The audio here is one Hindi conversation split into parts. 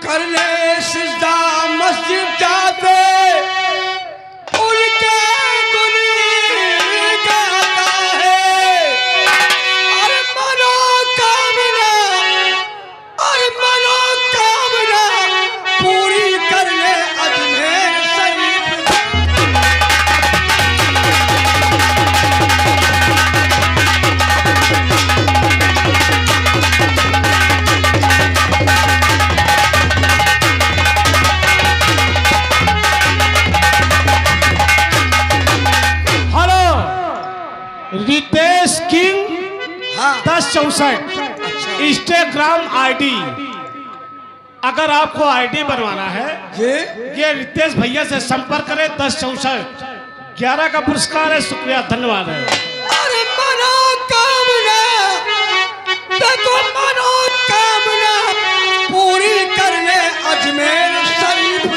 करने सिजदा मस्जिद जाते उनके गुण गाता है। और मनोकामना पूरी करने अजमेर शरीफ। रितेश किंग हाँ 1064 इंस्टाग्राम आईडी। अगर आपको आईडी बनवाना है ये रितेश भैया से संपर्क करें। 1064 11 का पुरस्कार है। शुक्रिया, धन्यवाद है। अरे मनोकामना देखो, मनोकामना पूरी करने अजमेर शरीफ।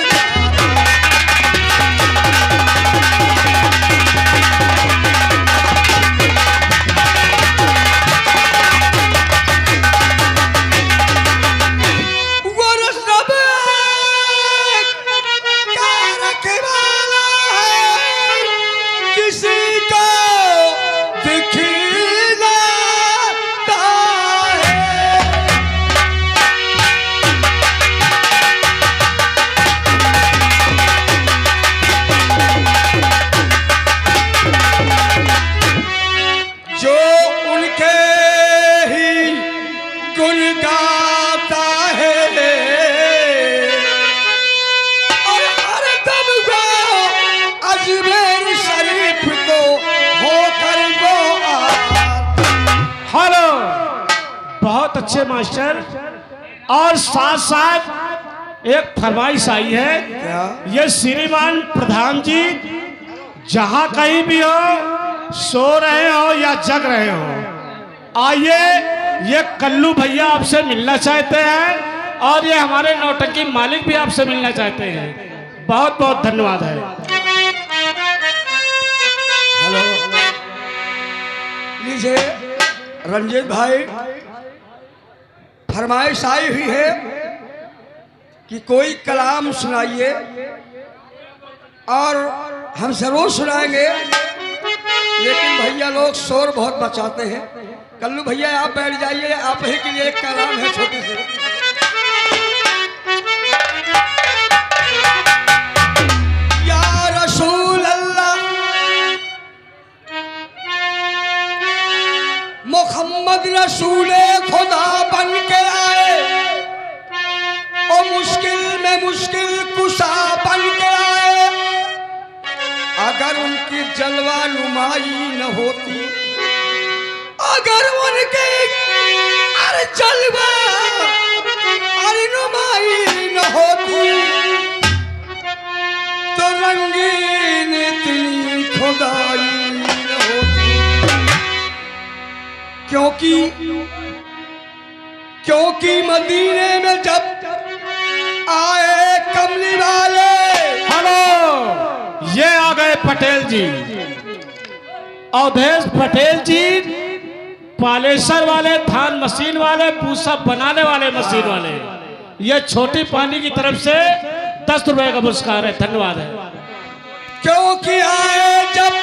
अच्छे मास्टर। और साथ साथ एक फरमाइश आई है। क्या? ये श्रीमान प्रधान जी जहां कहीं भी हो, सो रहे हो या जग रहे हो, आइए, ये कल्लू भैया आपसे मिलना चाहते हैं और ये हमारे नौटंकी मालिक भी आपसे मिलना चाहते हैं। बहुत बहुत धन्यवाद है। हेलो, लीजिए रंजीत भाई, फरमाइश आई हुई है कि कोई कलाम सुनाइए और हम जरूर सुनाएंगे, लेकिन भैया लोग शोर बहुत मचाते हैं। कल्लू भैया आप बैठ जाइए, आप ही के लिए एक कलाम है छोटी सी। या रसूल अल्लाह मोहम्मद रसूले खुदा बन के आए और मुश्किल में मुश्किल कुशा बन के आए। अगर उनकी जलवा नुमाई न होती, अगर उनकी जलवा नुमाई न होती, तो रंगीन इतनी खुदाई न होती। क्योंकि मदीने में जब आए कमली वाले। हेलो, ये आ गए पटेल जी, अवधेश पटेल जी, पालेसर वाले, धान मशीन वाले, पूसा बनाने वाले मशीन वाले। ये छोटी पानी की तरफ से 10 रुपए का पुरस्कार है। धन्यवाद है। क्योंकि आए जब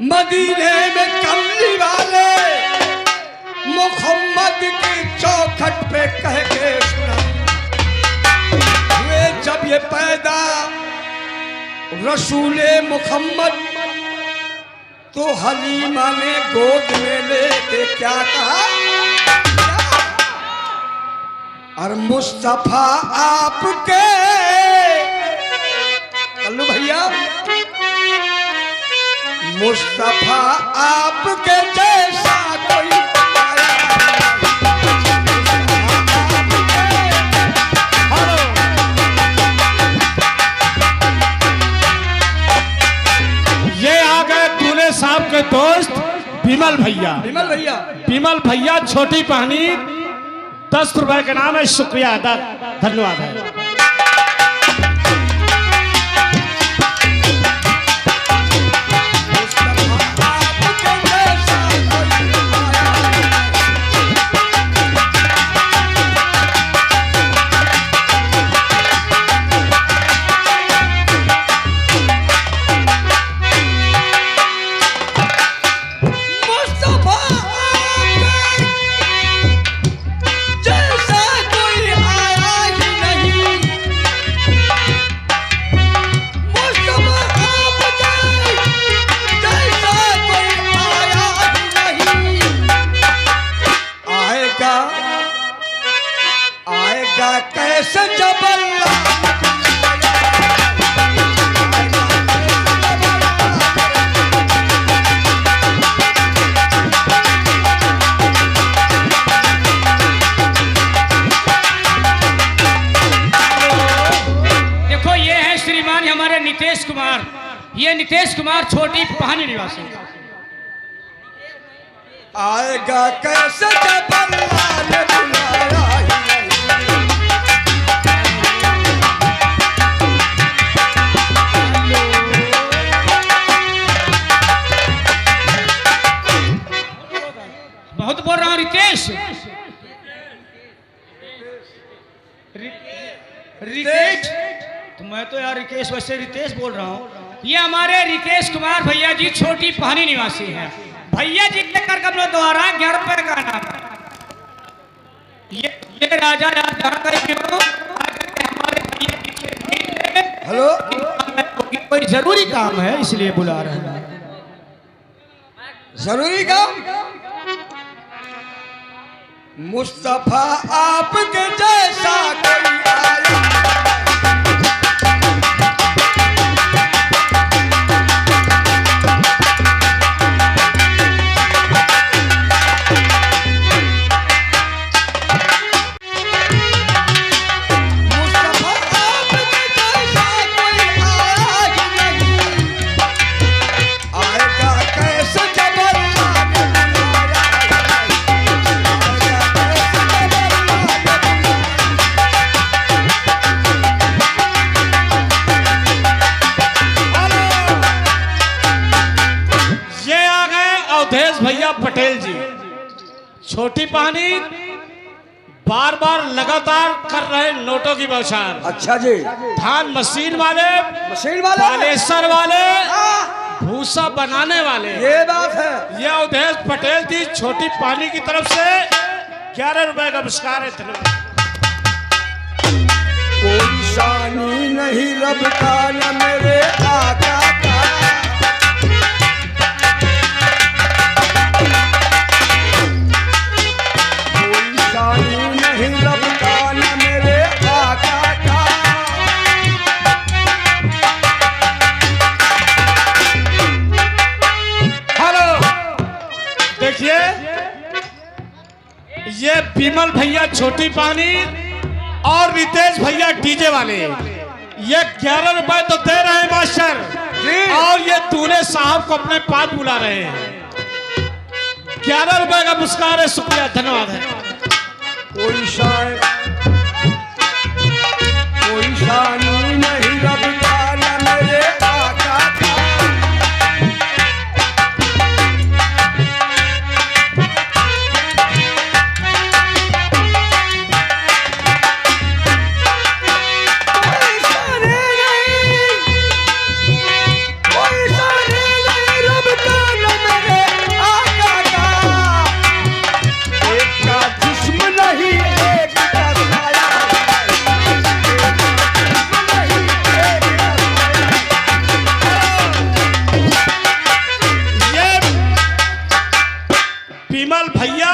मदीने में कमली वाले, मोहम्मद की चौखट पे कह के सुना हुए जब ये पैदा रसूले मोहम्मद, तो हलीमा ने गोद में लेके क्या कहा? और मुस्तफा आपके, कल्लू भैया, मुस्तफा आपके जैसा कोई साहब के दोस्त विमल भैया। विमल भैया छोटी पानी 10 रुपए के नाम है। शुक्रिया अदा, धन्यवाद है। आएगा कैसे जबल्ला हमारे नीतीश कुमार, ये नीतीश कुमार छोटी पहानी निवासी। आएगा कैसे जबल्ला ने बुलाया बहुत बोल रहा हूँ रितेश, रितेश तो मैं तो यार रिकेश वैसे रितेश बोल रहा हूँ। ये हमारे रिकेश कुमार भैया जी छोटी पहानी निवासी हैं। भैया जी के कर कमलों द्वारा 11 रुपए का नाम है। ये राजा हमारे भैया जी हेलो कोई जरूरी काम है इसलिए बुला रहे हैं। जरूरी काम मुस्तफा आपके जैसा कोई आया भैया पटेल जी छोटी पानी बार बार लगातार कर रहे नोटों की बौछार। अच्छा जी धान मशीन वाले बालेश्वर वाले भूसा बनाने वाले, ये बात है। ये अवधेश पटेल जी छोटी पानी की तरफ से 11 रुपए का पुरस्कार है। कोई शानी नहीं रब का न मेरे आका का ये विमल भैया छोटी पानी और रितेश भैया डीजे वाले ये 11 रुपए तो दे रहे हैं मास्टर, और ये दूल्हे साहब को अपने पास बुला रहे हैं। 11 रुपए का पुरस्कार है, शुक्रिया धन्यवाद है। कोई शान कोई शानी नहीं रब का न मेरे आका का विमल भैया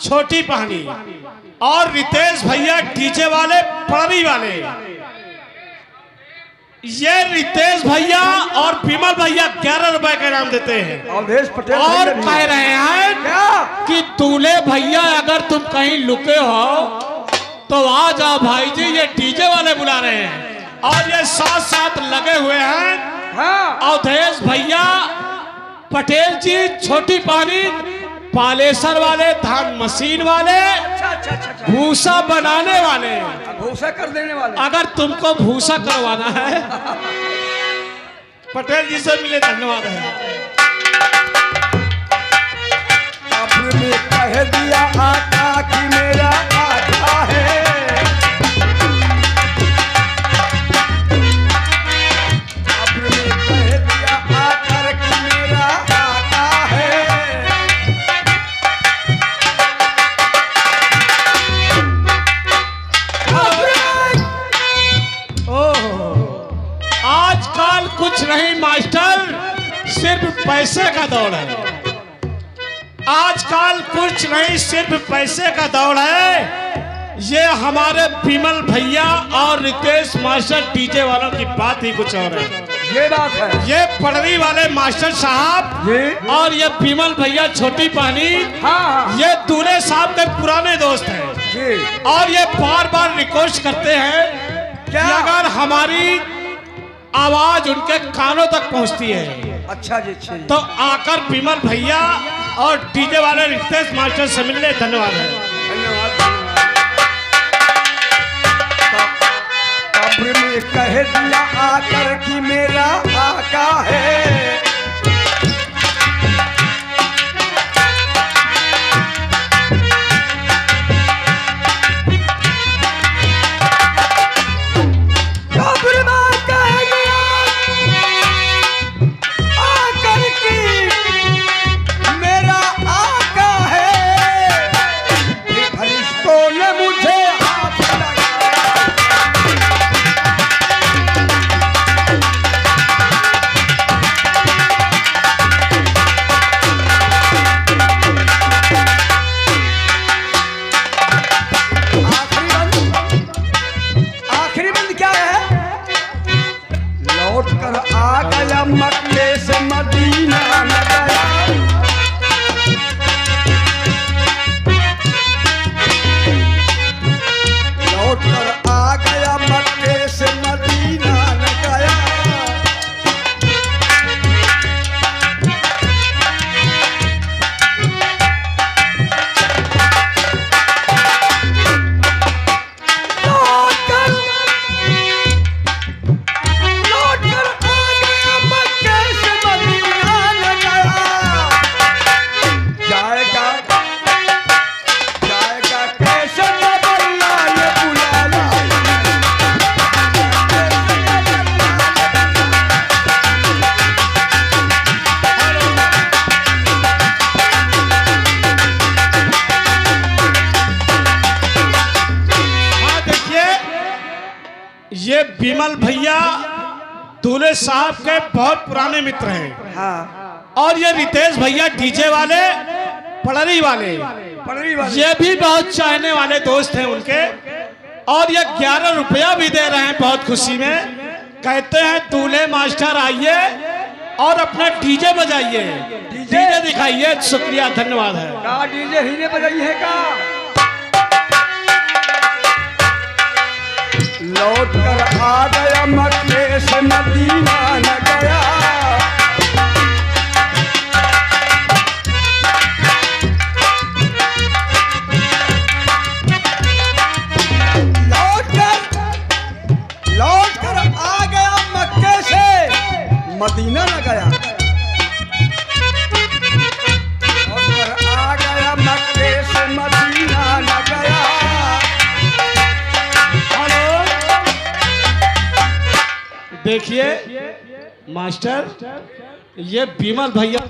छोटी पानी और रितेश भैया डीजे वाले पड़री वाले, ये रितेश भैया और विमल भैया 11 रुपए का इनाम देते हैं। अवधेश पटेल और कह रहे हैं कि दूल्हे भैया अगर तुम कहीं लुके हो तो आ जाओ भाई जी, ये डीजे वाले बुला रहे हैं। और ये साथ साथ लगे हुए हैं अवधेश भैया पटेल जी छोटी पानी पालेसर वाले, धान मशीन वाले, भूसा बनाने वाले, भूसा कर देने वाले। अगर तुमको भूसा करवाना है पटेल जी से मिले, धन्यवाद है। आपने कह दिया आका कि मेरा आका है, आपने कह दिया आका कि मेरा आका है। आजकल कुछ नहीं मास्टर, सिर्फ पैसे का दौड़ है। आजकल कुछ नहीं, सिर्फ पैसे का दौड़ है। ये हमारे विमल भैया और रितेश मास्टर डीजे वालों की बात ही कुछ और है। ये बात है। ये पड़री वाले मास्टर साहब जी। और ये विमल भैया छोटी पानी, हाँ। ये दूल्हे साहब के पुराने दोस्त हैं जी। और ये बार बार रिक्वेस्ट करते हैं कि अगर हमारी आवाज उनके कानों तक पहुंचती है अच्छा जी, अच्छा जी। तो आकर विमल भैया और डीजे वाले रितेश मास्टर से मिलने। धन्यवाद है। धन्यवाद। कब्र में कह दिया आकर कि मेरा आका है। कब्र में कह दिया आकर कि मेरा आका है। फरिश्तों ने मुझे हाथ लगाया। आखिरी बंद क्या है? लौट कर आ गया मक्के से मदीना न गया। लौट कर आ गया मक्के से मदीना न गया। लौट कर आ गया मक्के से मदीना न गया। जाएगा जाएगा कैसे बदलना ये बुलाना। हाँ देखिए, ये विमल भैया दूल्हे साहब के बहुत पुराने मित्र हैं हाँ, और ये रितेश भैया डीजे वाले पड़री वाले, पड़री वाली। ये भी बहुत चाहने वाले दोस्त हैं उनके। और ये 11 रुपया भी दे रहे हैं बहुत खुशी में। कहते हैं दूल्हे मास्टर आइए और अपना डीजे बजाइए, डीजे दिखाइए। शुक्रिया, धन्यवाद है। का डीजे हीरे बजाई है का? लौट कर आ गया मक्के से मदीना न गया। लौट कर आ गया मक्के से मदीना न गया। लौट कर आ गया मक्के से मदीना न गया। हेलो, देखिए मास्टर, ये विमल भैया